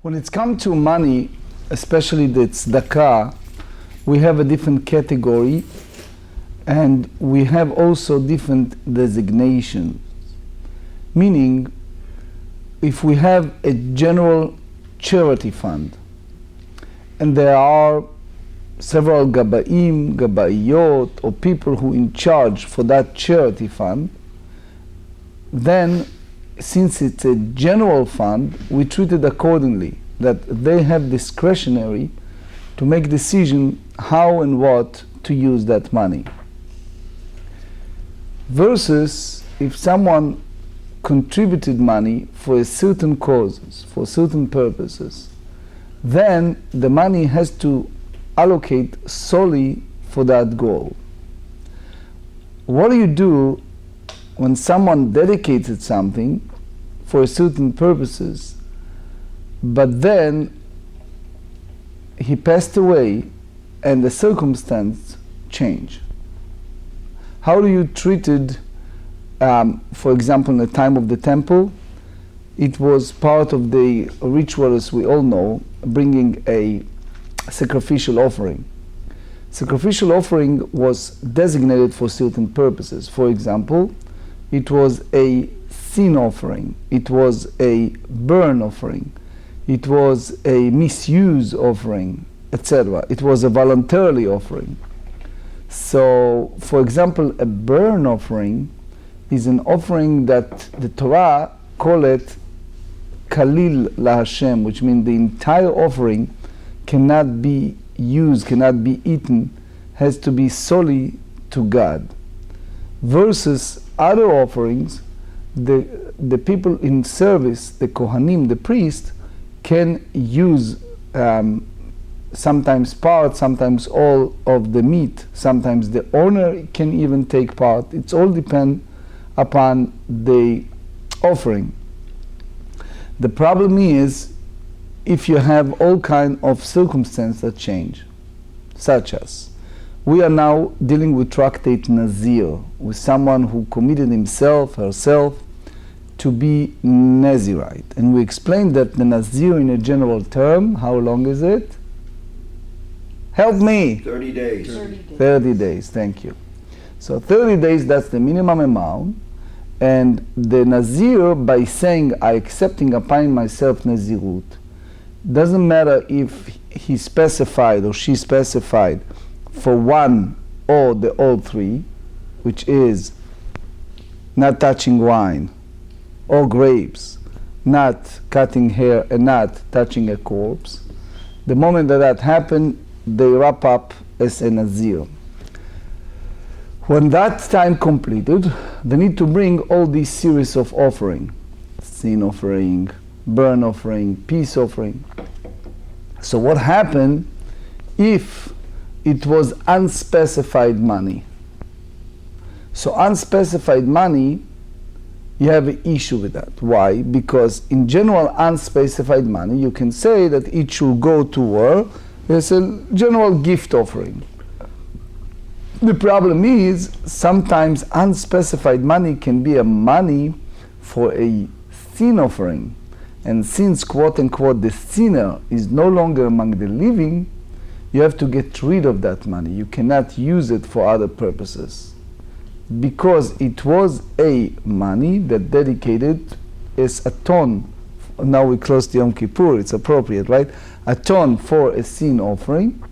When it's come to money, especially the tzedakah, we have a different category and we have also different designation. Meaning, if we have a general charity fund and there are several gabaim, gabaiyot, or people who in charge for that charity fund, then since it's a general fund, we treat it accordingly, that they have discretionary to make decision how and what to use that money. Versus if someone contributed money for a certain causes, for certain purposes, then the money has to allocate solely for that goal. What do you do when someone dedicated something for certain purposes, but then he passed away and the circumstance changed? How do you treat it? For example, in the time of the temple, it was part of the ritual, as we all know, bringing a sacrificial offering. Sacrificial offering was designated for certain purposes. For example, it was a sin offering, it was a burn offering, it was a misuse offering, etc. It was a voluntarily offering. So, for example, a burn offering is an offering that the Torah call it kalil la Hashem, which means the entire offering cannot be used, cannot be eaten, has to be solely to God. Versus other offerings, the people in service, the Kohanim, the priest, can use sometimes part, sometimes all of the meat, sometimes the owner can even take part. It's all depend upon the offering. The problem is if you have all kind of circumstances that change, such as we are now dealing with Tractate Nazir, with someone who committed himself, herself, to be Nazirite. And we explained that the Nazir in a general term, how long is it? Help me! 30 days. 30 days, thank you. So 30 days, that's the minimum amount. And the Nazir, by saying, I accepting upon myself Nazirut, doesn't matter if he specified or she specified for one or the all three, which is not touching wine or grapes, not cutting hair and not touching a corpse. The moment that happened, they wrap up as a Nazir. When that time completed, they need to bring all these series of offering, sin offering, burn offering, peace offering. So what happened if it was unspecified money? So unspecified money, you have an issue with that. Why? Because in general, unspecified money, you can say that it should go to her as a general gift offering. The problem is sometimes unspecified money can be a money for a sin offering. And since, quote unquote, the sinner is no longer among the living, you have to get rid of that money. You cannot use it for other purposes. Because it was a money that dedicated as atone. Now we close to Yom Kippur, it's appropriate, right? Atone for a sin offering,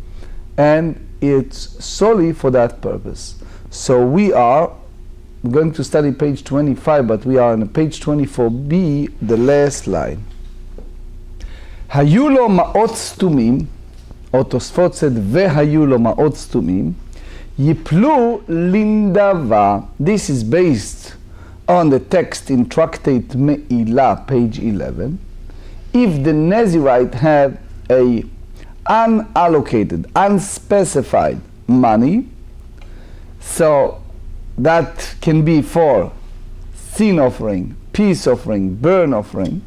and it's solely for that purpose. So we are going to study page 25, but we are on page 24b, the last line. Hayu lo ma'ot stumim, or Tosfot said, vehayu lo ma'ot stumim, yiplu lindava. This is based on the text in Tractate Me'ilah, page 11. If the Nazirite have a unallocated, unspecified money, so that can be for sin offering, peace offering, burn offering,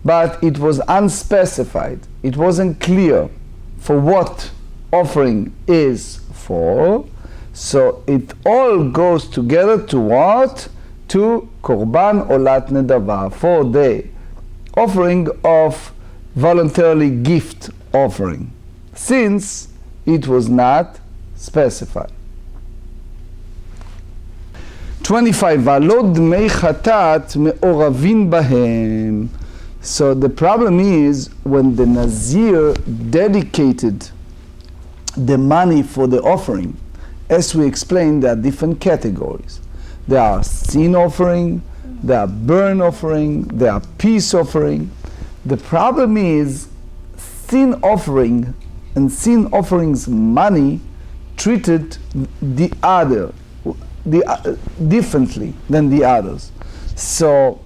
but it was unspecified. It wasn't clear for what offering is for, so it all goes together to what? To Korban Olat Nedava, for the offering of voluntarily gift offering, since it was not specified. 25. ועלות דמי חטאת מעורבים בהם. So the problem is when the Nazir dedicated the money for the offering, as we explained, there are different categories. There are sin offering, there are burn offering, there are peace offering. The problem is sin offering and sin offerings money treated the other differently than the others. So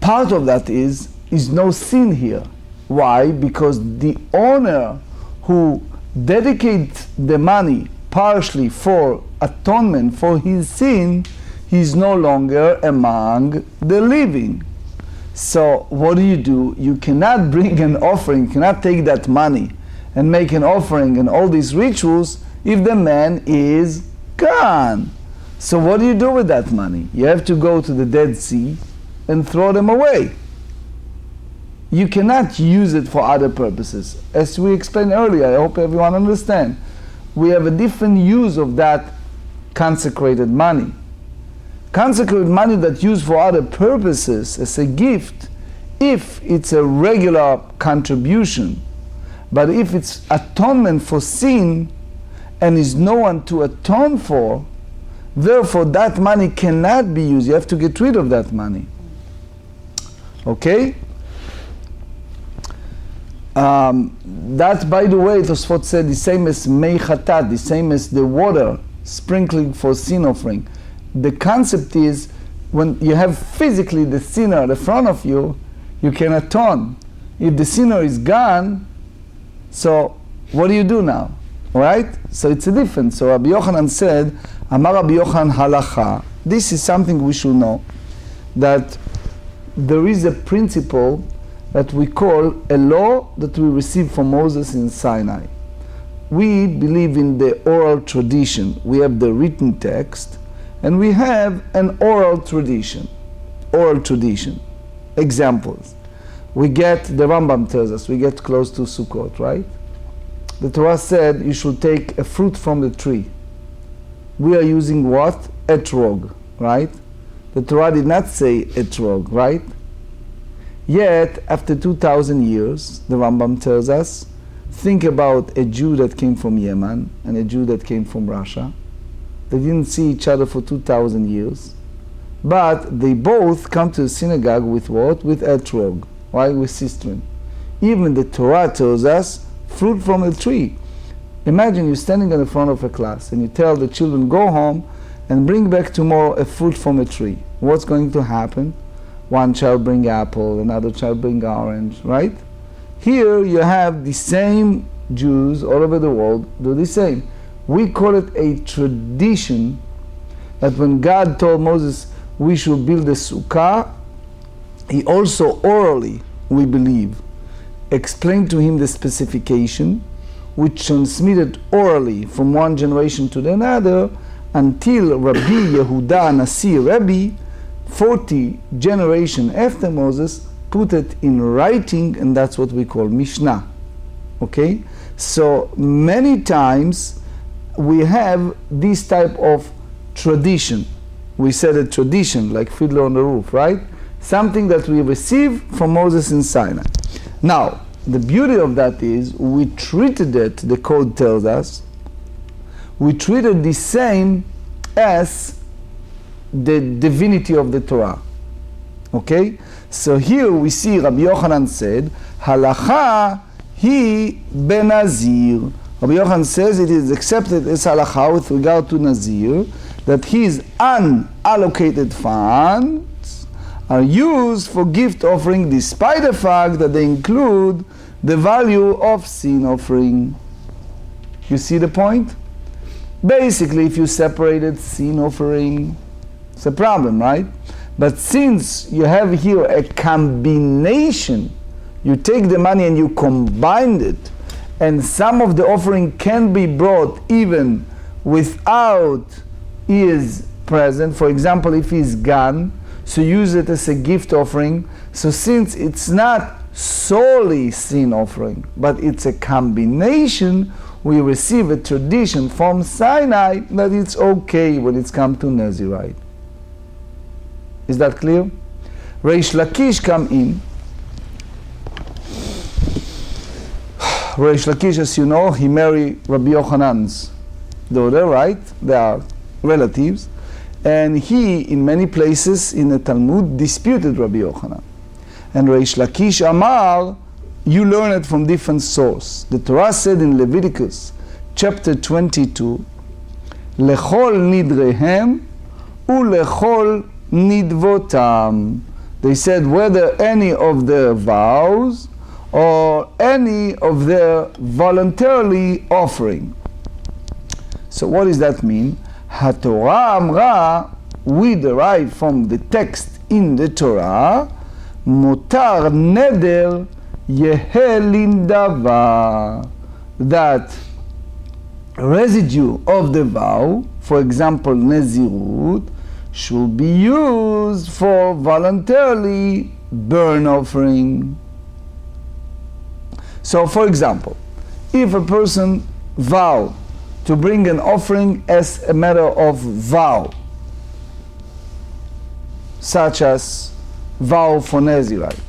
part of that is no sin here. Why? Because the owner who dedicates the money partially for atonement for his sin, he's no longer among the living. So what do? You cannot bring an offering, you cannot take that money and make an offering and all these rituals if the man is gone. So what do you do with that money? You have to go to the Dead Sea and throw them away. You cannot use it for other purposes. As we explained earlier, I hope everyone understands. We have a different use of that consecrated money. Consecrated money that's used for other purposes as a gift, if it's a regular contribution, but if it's atonement for sin and is no one to atone for, therefore that money cannot be used. You have to get rid of that money. Okay? That, by the way, Tosfot said the same as mei chatat, the same as the water sprinkling for sin offering. The concept is when you have physically the sinner in front of you, you can atone. If the sinner is gone, so what do you do now? Right? So it's a difference. So Rabbi Yochanan said, Amar Rabbi Yochanan halacha. This is something we should know, that there is a principle that we call a law that we received from Moses in Sinai. We believe in the oral tradition. We have the written text, and we have an oral tradition. Oral tradition. Examples. We get, the Rambam tells us, we get close to Sukkot, right? The Torah said you should take a fruit from the tree. We are using what? Etrog, right? The Torah did not say etrog, right? Yet, after 2,000 years, the Rambam tells us, think about a Jew that came from Yemen and a Jew that came from Russia. They didn't see each other for 2,000 years, but they both come to the synagogue with what? With etrog, right? With sistrum. Even the Torah tells us, fruit from a tree. Imagine you're standing in the front of a class and you tell the children, go home and bring back tomorrow a fruit from a tree. What's going to happen? One child bring apple, another child bring orange, right? Here you have the same Jews all over the world do the same. We call it a tradition that when God told Moses we should build a sukkah, he also orally, we believe, explained to him the specification, which transmitted orally from one generation to another until Rabbi Yehuda Nasi Rabbi, 40 generations after Moses, put it in writing, and that's what we call Mishnah. Okay? So many times we have this type of tradition. We said a tradition, like Fiddler on the Roof, right? Something that we receive from Moses in Sinai. Now, the beauty of that is we treated it, the code tells us, we treated the same as the divinity of the Torah. Okay? So here we see Rabbi Yochanan said, Halacha hi benazir. Rabbi Yochanan says it is accepted as halacha with regard to Nazir that his unallocated funds are used for gift offering despite the fact that they include the value of sin offering. You see the point? Basically, if you separated sin offering, it's a problem, right? But since you have here a combination, you take the money and you combine it, and some of the offering can be brought even without he is present. For example, if he's gone, so use it as a gift offering. So since it's not solely sin offering, but it's a combination, we receive a tradition from Sinai that it's okay when it's come to Nazirite. Is that clear? Reish Lakish come in. Reish Lakish, as you know, he married Rabbi Yochanan's daughter, right? They are relatives. And he, in many places in the Talmud, disputed Rabbi Yochanan. And Reish Lakish Amar, you learn it from different sources. The Torah said in Leviticus chapter 22, Lechol nidrehem ulechol nidvotam. They said whether any of their vows or any of their voluntarily offering. So what does that mean? HaTorah Amra, we derive from the text in the Torah, Mutar Neder Yehelin Dava, that residue of the vow, for example Nazirut, should be used for voluntarily burn offering. So for example, if a person vow to bring an offering as a matter of vow, such as vow for Nazirite,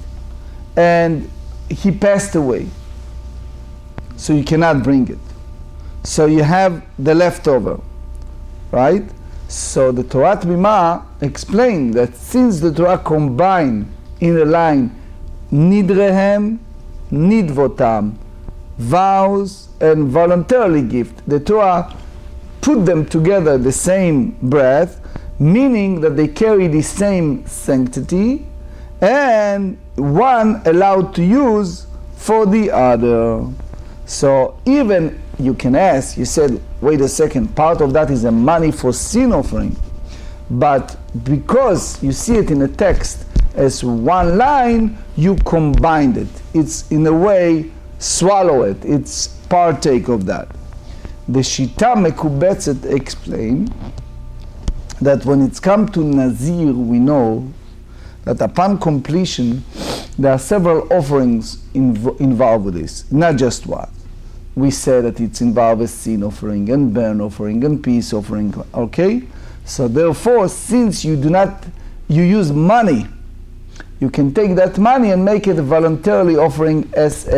and he passed away, so you cannot bring it. So you have the leftover, right? So the Torah Tmima explained that since the Torah combined in the line Nidrehem, Nidvotam, vows and voluntarily gift, the Torah put them together the same breath, meaning that they carry the same sanctity, and one allowed to use for the other. So even you can ask, you said, wait a second, part of that is a money for sin offering, but because you see it in the text as one line, you combined it. It's in a way swallow it, it's partake of that. The Shita Mekubetzet explain that when it's come to Nazir, we know that upon completion there are several offerings involved with this, not just one. We say that it's involved with sin offering and burn offering and peace offering, okay? So therefore, since you use money, you can take that money and make it voluntarily offering as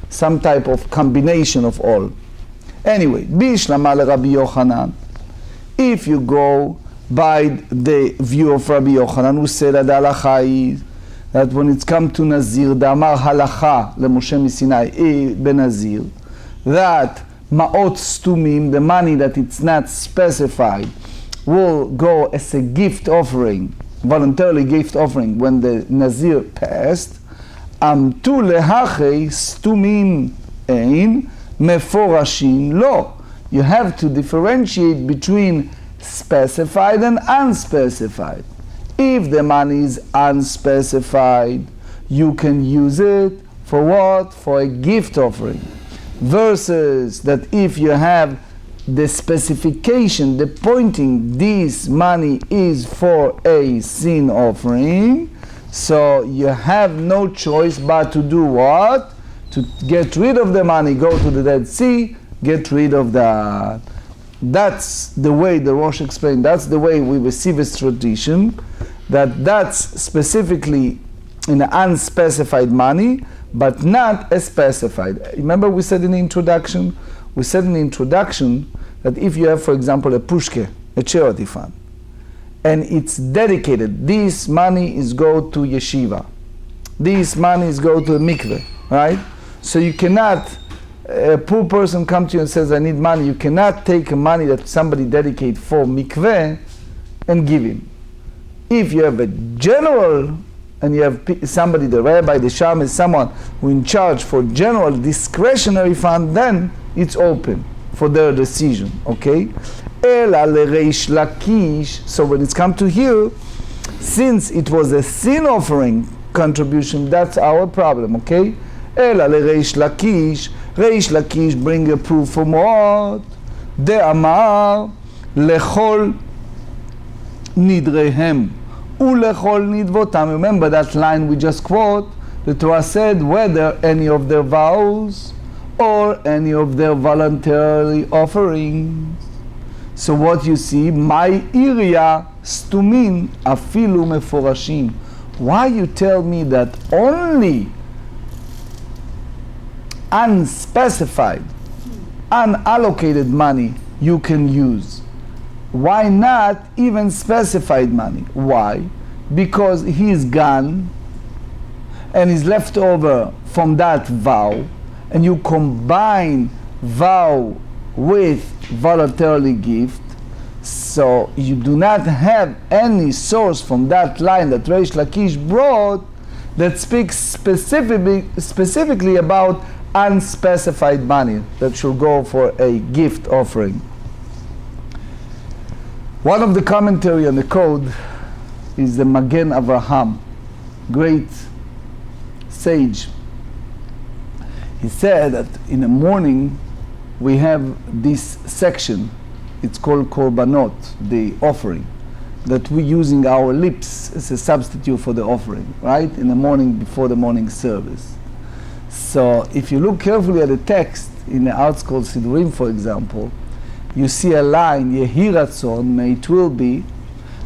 some type of combination of all. Anyway, Bishlama Rabbi Yochanan, if you go by the view of Rabbi Yochanan, who said that the halacha is that when it's come to Nazir, the Amar halacha leMoshe Sinai ben Nazir, that ma'ot stumim, the money that it's not specified, will go as a gift offering, voluntarily gift offering when the Nazir passed. Amtu lehache stumim ein meforashim lo. You have to differentiate between specified and unspecified. If the money is unspecified, you can use it for what? For a gift offering. Versus that if you have the specification, the pointing, this money is for a sin offering, so you have no choice but to do what? To get rid of the money, go to the Dead Sea, get rid of that. That's the way the Rosh explained, that's the way we receive this tradition, that's specifically in the unspecified money, but not as specified. Remember we said in the introduction? We said in the introduction that if you have, for example, a pushke, a charity fund, and it's dedicated, this money is go to yeshiva, this money is go to a mikveh, right? So you cannot, a poor person come to you and says, I need money, you cannot take money that somebody dedicate for mikveh and give him. If you have a general, and you have somebody, the rabbi, the shaman, someone who in charge for general discretionary fund, then it's open for their decision, okay? Ela lereish lakish. So when it's come to here, since it was a sin offering contribution, that's our problem, okay? Ela lereish lakish. Reish lakish bring a proof from what? De amar lechol nidrehem Ulechol nidvotam. Remember that line we just quote? The Torah said whether any of their vows or any of their voluntary offerings. So what you see, my iria stumin afilu meforashim. Why you tell me that only unspecified, unallocated money you can use? Why not even specified money? Why? Because he's gone and is left over from that vow, and you combine vow with voluntarily gift, so you do not have any source from that line that Reish Lakish brought that speaks specifically about unspecified money that should go for a gift offering. One of the commentary on the code is the Magen Avraham, great sage. He said that in the morning we have this section, it's called korbanot, the offering, that we're using our lips as a substitute for the offering, right? In the morning before the morning service. So if you look carefully at the text in the Outscroll Sidurim, for example, you see a line, Yehi Ratzon, may it will be,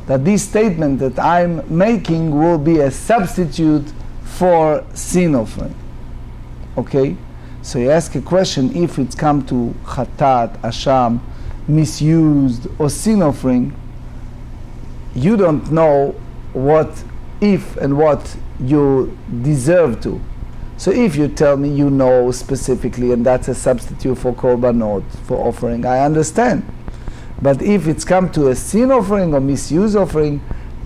that this statement that I'm making will be a substitute for sin offering. Okay? So you ask a question, if it's come to Chatat, Asham, misused, or sin offering, you don't know what if and what you deserve to. So if you tell me you know specifically and that's a substitute for korbanot, for offering, I understand. But if it's come to a sin offering or misuse offering,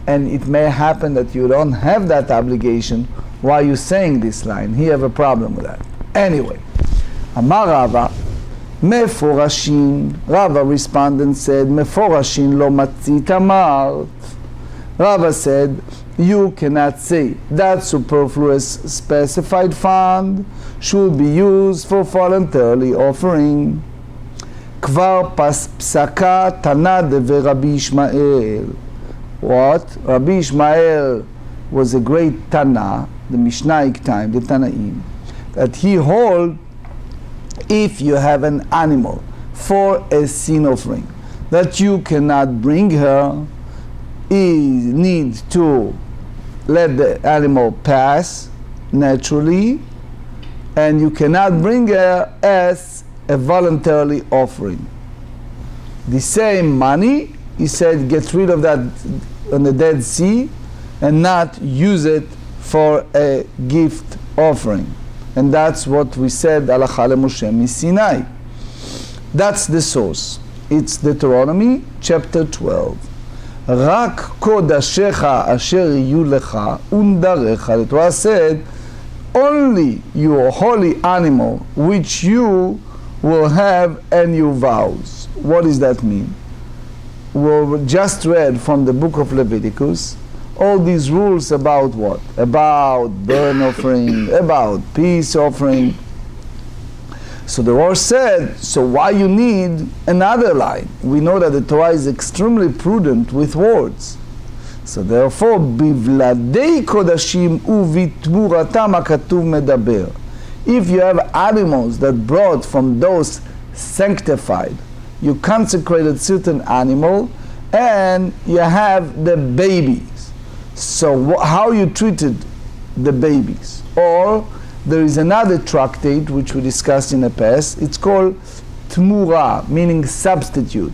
and it may happen that you don't have that obligation, why are you saying this line? He have a problem with that. Anyway, Amar Rava, Meforashin. Rava respondent said, Meforashin lo matzit amart. Rava said, you cannot say that superfluous specified fund should be used for voluntarily offering. Kvar psaka Tana de Rabbi Ishmael. What? Rabbi Ishmael was a great Tana, the Mishnaic time, the Tanaim, that he hold if you have an animal for a sin offering that you cannot bring her, he needs to let the animal pass naturally, and you cannot bring her as a voluntarily offering. The same money, he said, get rid of that on the Dead Sea and not use it for a gift offering. And that's what we said, Halacha leMoshe Sinai. That's the source. It's Deuteronomy chapter 12. Rak kodashecha asher yiyu lecha undarecha. The Torah said, only your holy animal which you will have and your vows. What does that mean? We just read from the book of Leviticus all these rules about what? About burnt offering, about peace offering. So the Lord said, so why you need another line? We know that the Torah is extremely prudent with words. So therefore, bivladei kodashim uvitmuratam hakatuv medaber. If you have animals that brought from those sanctified, you consecrated certain animal, and you have the babies. So how you treated the babies? Or there is another tractate which we discussed in the past. It's called Tmura, meaning substitute,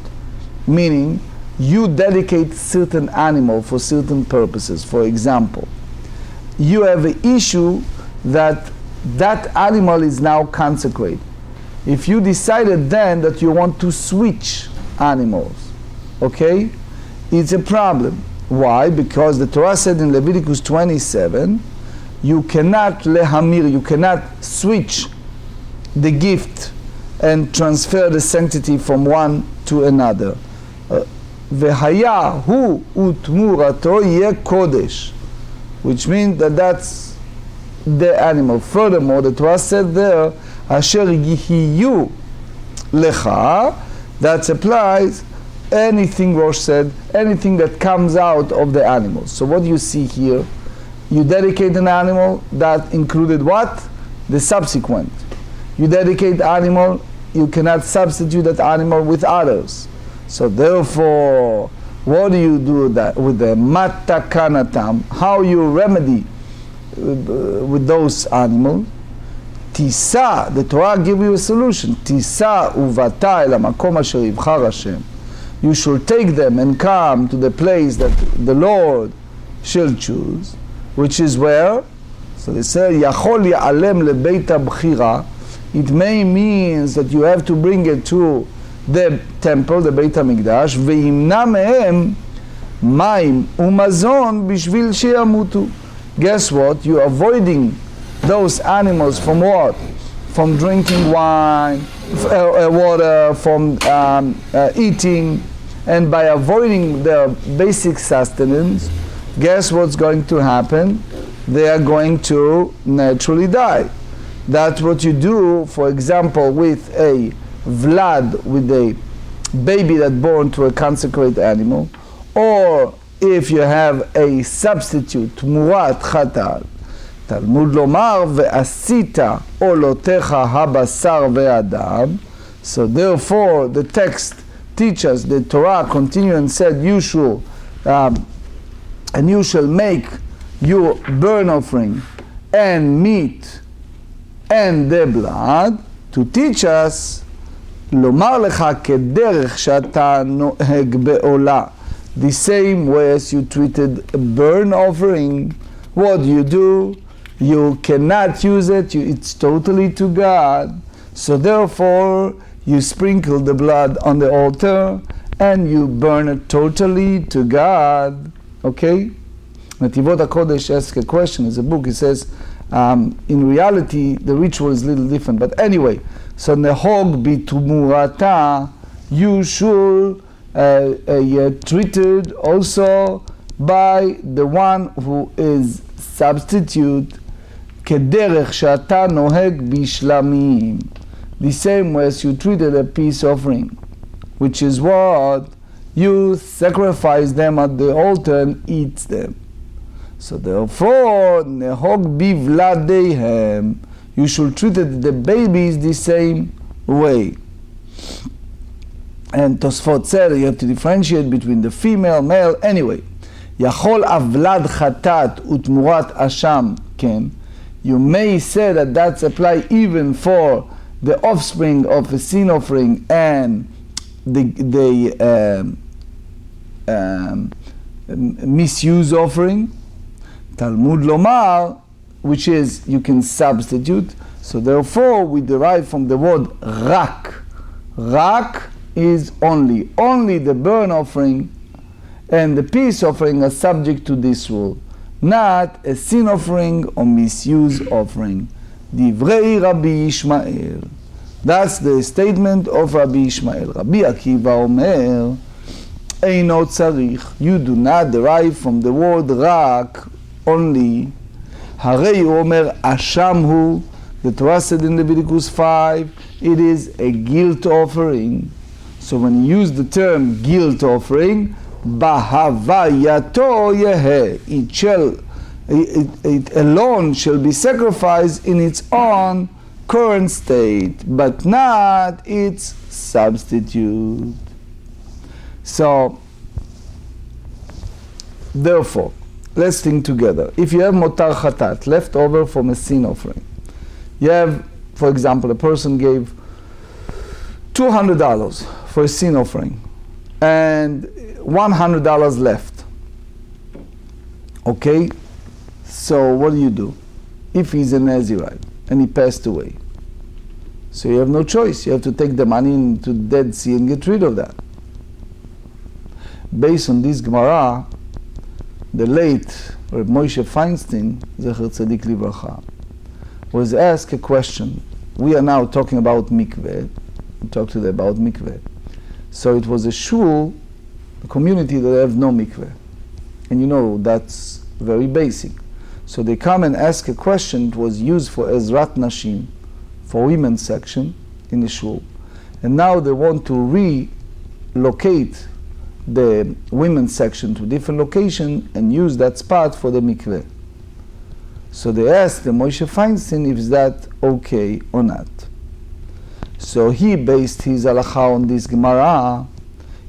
meaning you dedicate certain animal for certain purposes. For example, you have an issue that that animal is now consecrated. If you decided then that you want to switch animals, okay, it's a problem. Why? Because the Torah said in Leviticus 27, you cannot lehamir, you cannot switch the gift and transfer the sanctity from one to another. V'haya hu utmurato yeh kodesh, which means that that's the animal. Furthermore, the Torah said there, asher yihiyu lecha, that applies anything Rosh said, anything that comes out of the animal. So what do you see here? You dedicate an animal, that included what? The subsequent. You dedicate animal, you cannot substitute that animal with others. So therefore, what do you do that with the matakanatam? How you remedy with those animals? Tisa, the Torah give you a solution. Tisa uvata el hamakom asher yibchar Hashem. You should take them and come to the place that the Lord shall choose, which is where? So they say, Yachol ya'alem lebeit habchira. It may means that you have to bring it to the temple, the Beit HaMikdash, ve'imna mehem mayim umazon bishvil sheyamutu. Guess what? You're avoiding those animals from what? From drinking wine, water, from eating, and by avoiding their basic sustenance, guess what's going to happen? They are going to naturally die. That's what you do, for example, with a vlad, with a baby that's born to a consecrated animal, or if you have a substitute, murat chatat, Talmud lomar ve'asita olotecha habasar ve'adam. So therefore, the text teaches, the Torah continued and said, you shall make your burnt offering and meat and the blood to teach us, lomar lecha kederech she'ata noheg be'olah. The same way as you treated a burnt offering, what do? You cannot use it, it's totally to God. So therefore, you sprinkle the blood on the altar and you burn it totally to God. Okay? Netivot HaKodesh asks a question, it's a book, he says, in reality, the ritual is a little different. But anyway, so nehog bitumurata, you should treated also by the one who is substitute, kederech she'ata noheg bishlamim, the same way as you treated a peace offering, which is what? You sacrifice them at the altar and eat them. So therefore, nehog bivladeihem, you should treat the babies the same way. And Tosfot said you have to differentiate between the female, male, anyway. Yachol avlad chatat utmurat asham ken. You may say that that's apply even for the offspring of a sin offering and the misuse offering. Talmud lomar, which is you can substitute. So therefore we derive from the word rak. Rak is only the burnt offering and the peace offering are subject to this rule, not a sin offering or misuse offering. Divrei Rabbi Ishmael. That's the statement of Rabbi Ishmael. Rabbi Akiva Omer, Eino tzarich. You do not derive from the word rak only. Harei Omer Ashamhu. The Torah said in Leviticus 5, it is a guilt offering. So when you use the term guilt offering, bahavayato yehe, it alone shall be sacrificed in its own current state, but not its substitute. So, therefore, let's think together. If you have motar chatat, left over from a sin offering, you have, for example, a person gave $200 for a sin offering and $100 left. Okay? So what do? If he's a Nazirite and he passed away, so you have no choice. You have to take the money into the Dead Sea and get rid of that. Based on this Gemara, the late Rabbi Moshe Feinstein, Zecher Tzadik Livracha, was asked a question. We are now talking about mikveh. We talked today about mikveh. So it was a shul, a community that have no mikveh. And you know, that's very basic. So they come and ask a question. It was used for Ezrat Nashim, for women's section in the shul. And now they want to relocate the women's section to different location and use that spot for the mikveh. So they asked the Moshe Feinstein if that okay or not. So he based his halacha on this Gemarrah.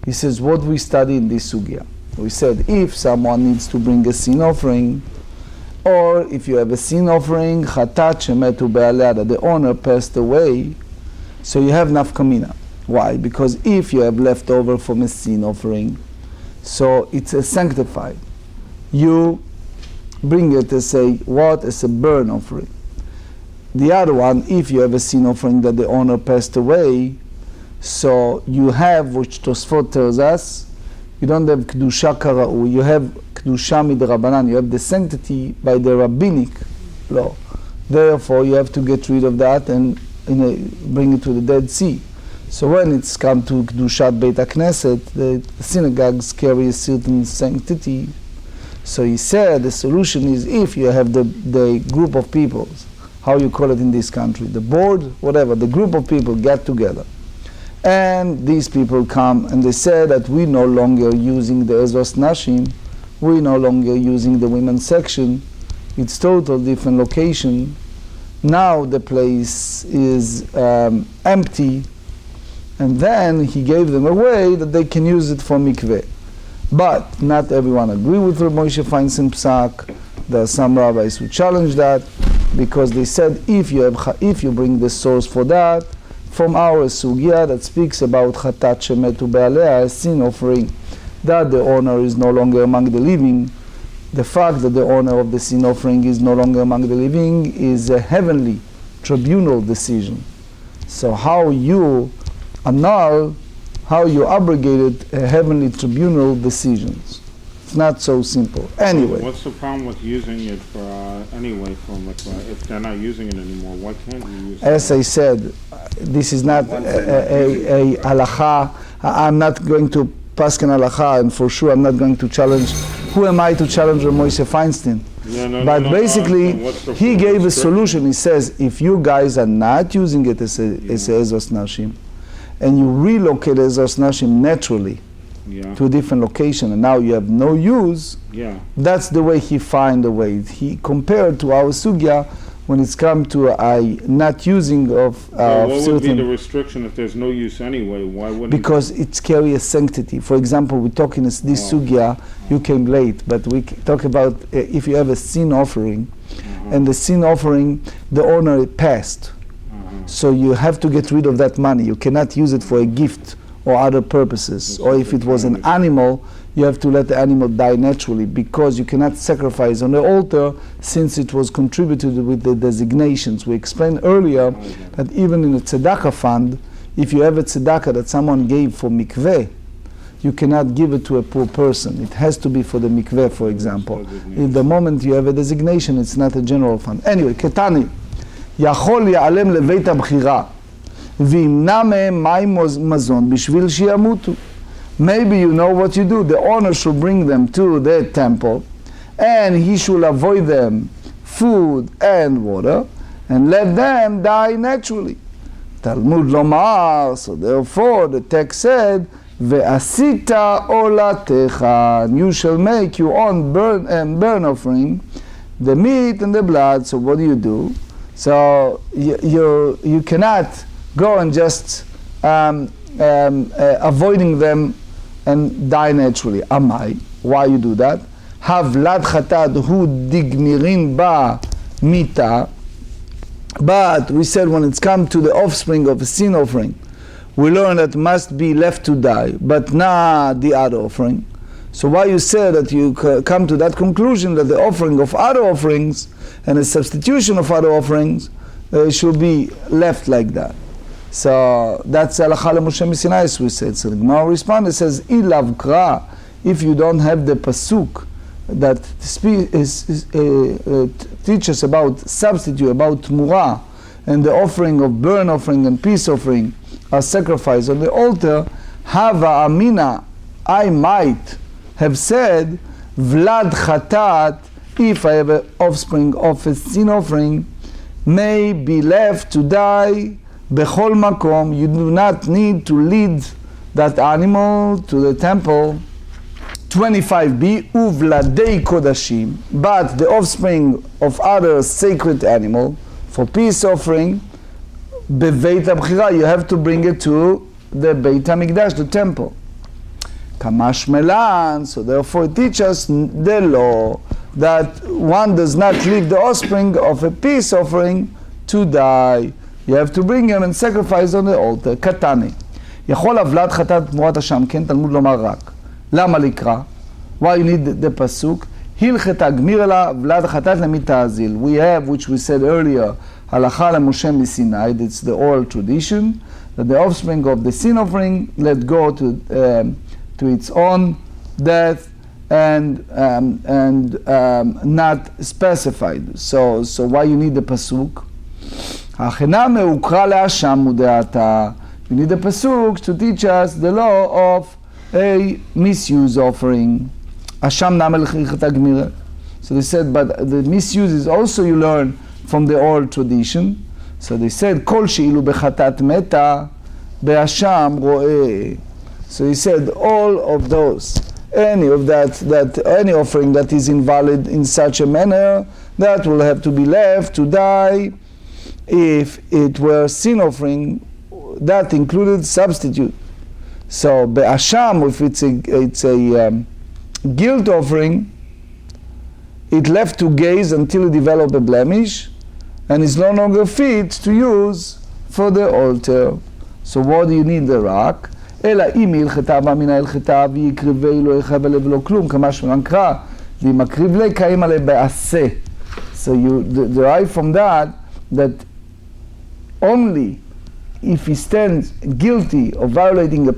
He says, what we study in this sugya. We said if someone needs to bring a sin offering, or if you have a sin offering, chatat shemetu be'aleh, that the owner passed away, so you have nafkamina. Why? Because if you have leftover from a sin offering, so it's a sanctified. You bring it as a what? As a burn offering. The other one, if you have a sin offering that the owner passed away, so you have, which Tosfot tells us, you don't have kedusha kara'u, you have kedusha midrabanan, you have the sanctity by the rabbinic law. Therefore, you have to get rid of that and bring it to the Dead Sea. So when it's come to kedushat Beit HaKnesset, the synagogues carry a certain sanctity. So he said the solution is if you have the group of people, how you call it in this country, the board, whatever, the group of people get together. And these people come and they say that we no longer using the Ezras Nashim, we no longer using the women's section, it's total different location. Now the place is empty, and then he gave them a way that they can use it for mikveh. But not everyone agree with Rabbi Moshe Feinstein Psak. There are some rabbis who challenge that because they said if you bring the source for that from our sugya that speaks about chatat shemetu be'aleh, a sin offering, that the owner is no longer among the living. The fact that the owner of the sin offering is no longer among the living is a heavenly tribunal decision. So how you annul, how you abrogated a heavenly tribunal decisions. It's not so simple. Anyway. What's the problem with using it for if they're not using it anymore? Why can't you use it? As I said, this is not a halacha. I'm not going to pass an halacha, and for sure I'm not going to challenge. Who am I to challenge Moshe Feinstein? But basically, he gave a solution. He says, if you guys are not using it as a Ezras Nashim, and you relocate Ezras Nashim naturally to a different location, and now you have no use, that's the way he find a way. He compared to our sugya when it's come to a not using of what certain... would be the restriction if there's no use anyway? Why wouldn't... Because it's carry a sanctity. For example, we talk in this sugya, you came late, but we talk about if you have a sin offering, and the sin offering, the owner passed. So you have to get rid of that money. You cannot use it for a gift or other purposes. Or if it was an animal, you have to let the animal die naturally, because you cannot sacrifice on the altar since it was contributed with the designations. We explained earlier that even in a tzedakah fund, if you have a tzedakah that someone gave for mikveh, you cannot give it to a poor person. It has to be for the mikveh, for example. In the moment you have a designation, it's not a general fund. Anyway, ketani. יכול להיעלם לבית הבחירה וימנע מהם מים מזון בשביל שימותו. Maybe you know what you do. The owner should bring them to the temple and he should avoid them food and water and let them die naturally. Talmud lomar, so therefore the text said ve'asita olatecha, and you shall make your own burn offering, the meat and the blood. So what do? So you cannot go and just avoiding them and die naturally. Amai, why you do that? Havlad chatad hu dignirin ba mita. But we said when it's come to the offspring of a sin offering, we learn that must be left to die, but not the other offering. So why you say that you come to that conclusion that the offering of other offerings and a substitution of other offerings should be left like that? So that's halacha leMoshe Sinai, as we said. So the Gemara responds, it says, ilav kra, if you don't have the pasuk that teaches about substitute, about tmura, and the offering of burnt offering and peace offering are sacrificed on the altar, hava amina, I might have said, vlad chatat, if I have an offspring of a sin offering, may be left to die bechol makom. You do not need to lead that animal to the temple 25b, uvladei kodashim, but the offspring of other sacred animal, for peace offering, beveit abchira, you have to bring it to the Beit HaMikdash, the temple. Kamash melan, so therefore it teaches the law that one does not leave the offspring of a peace offering to die. You have to bring him and sacrifice on the altar. Katani. יכול הבלת חטאת תמורת השם, כן, תלמוד לומר רק. למה לקרא? Why you need the pasuk? הלכת הגמיר לה, הבלת חטאת למית תאזיל. We have, which we said earlier, הלכה למשה מסיני, it's the oral tradition, that the offspring of the sin offering let go to its own death and not specified. So why you need the pasuk? הכנה מהוקרא להשם מודעתה. You need the pasuk to teach us the law of a misuse offering. Asham namel chichat agmira. So they said, but the misuse is also you learn from the oral tradition. So they said, kol sheilu bechatat meta beasham roeh. So he said, all of those, any offering that is invalid in such a manner, that will have to be left to die. If it were sin offering, that included substitute. So be'asham, if it's a guilt offering, it left to gaze until it developed a blemish, and is no longer fit to use for the altar. So what do you need the rock? אלא אם הלכתה בה מן ההלכתה ויקריבי לא יחב עליו ולא כלום, כמה שמרן קרא, ואם הקריב לי קיים עליו בעשה. So you derive from that only if he stands guilty of violating a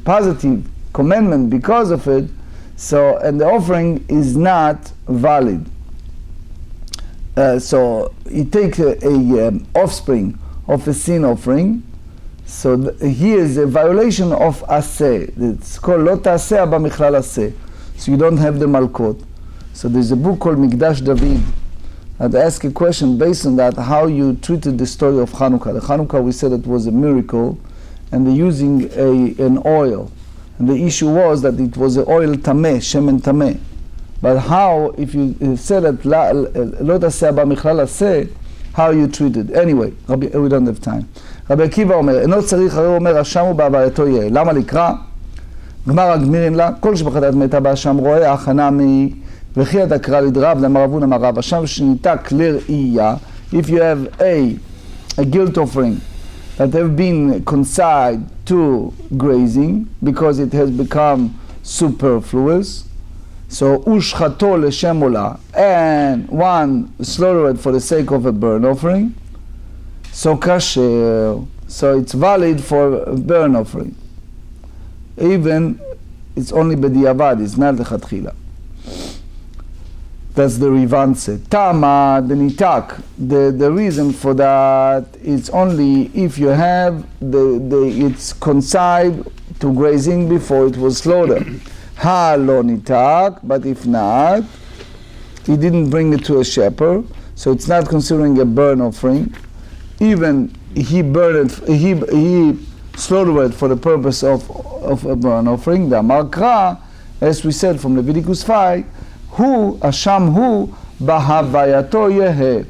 positive commandment because of it, so, and the offering is not valid. So he takes a offspring of a sin offering. So here is a violation of aseh. It's called lo ta'aseh aba michlal aseh. So you don't have the malkot. So there's a book called Mikdash David. I'd ask a question based on that, how you treated the story of Hanukkah. The Hanukkah, we said it was a miracle, and they're using an oil. And the issue was that it was an oil tameh, shemen tameh. But how, if you said that lo ta'aseh aba michlal aseh, how you treated? Anyway, we don't have time. רבי עקיבא אומר, אינו צריך, הרי הוא אומר, השם הוא בהווייתו יהיה. למה לקרא? גמרא גמירין לה, כל שבחטאת מתה בהשם רואה, הכנה מי, וכי אתה קרא לדרב, למר אבון אמר רב, השם שניתה כלי ראייה, if you have a guilt offering that have been consigned to grazing, because it has become superfluous, so ushchato לשם עולה, and one slaughtered for the sake of a burnt offering, so kasher, so it's valid for a burnt offering. Even it's only b'diavad, it's not lechatchila. That's the Rivan said. Tama, the nitak. The reason for that is only if you have it's consigned to grazing before it was slaughtered. Ha lo nitak, but if not, he didn't bring it to a shepherd, so it's not considering a burnt offering. Even he burned it, he slaughtered it for the purpose of a burnt offering. The Amarkra, as we said from Leviticus 5, hu asham hu bahavayato yehe.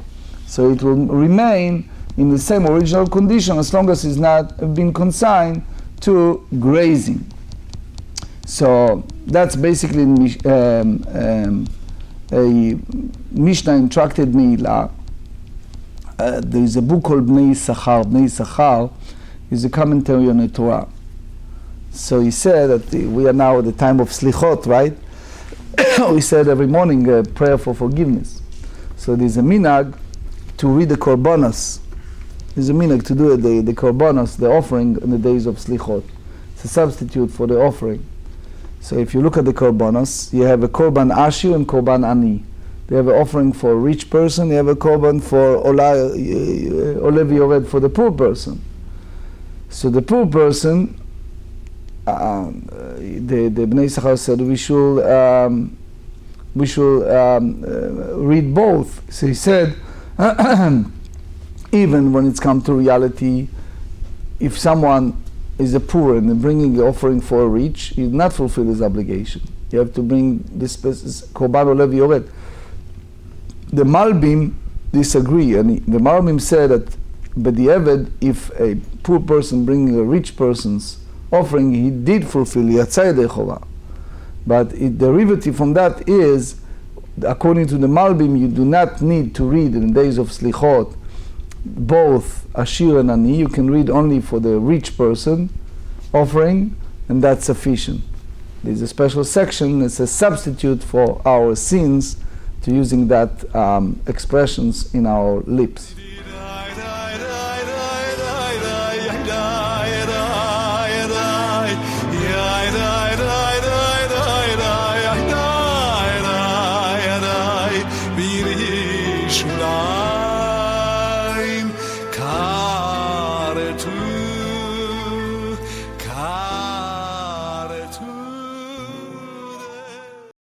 So it will remain in the same original condition as long as it's not been consigned to grazing. So that's basically a Mishnah in Tractate Nazir. There is a book called Bnei Yisachar. Bnei Yisachar is a commentary on the Torah. So he said that we are now at the time of Slichot, right? We said every morning a prayer for forgiveness. So there's a minhag to read the korbanos. There's a minhag to do the korbanos, the offering, on the days of Slichot. It's a substitute for the offering. So if you look at the korbanos, you have a korban ashir and korban ani. They have an offering for a rich person, they have a korban for olev yored for the poor person. So the poor person, the Bnei Yisachar said we should read both. So he said, even when it's come to reality, if someone is a poor and bringing the offering for a rich, he did not fulfill his obligation. You have to bring this korban olev yored. The Malbim disagree, and the Malbim said that b'di'evad, if a poor person bringing a rich person's offering, he did fulfill yatzai yedei chova. But the derivative from that is, according to the Malbim, you do not need to read in the days of Slichot both Ashir and Ani. You can read only for the rich person offering, and that's sufficient. There's a special section, it's a substitute for our sins, to using that expressions in our lips.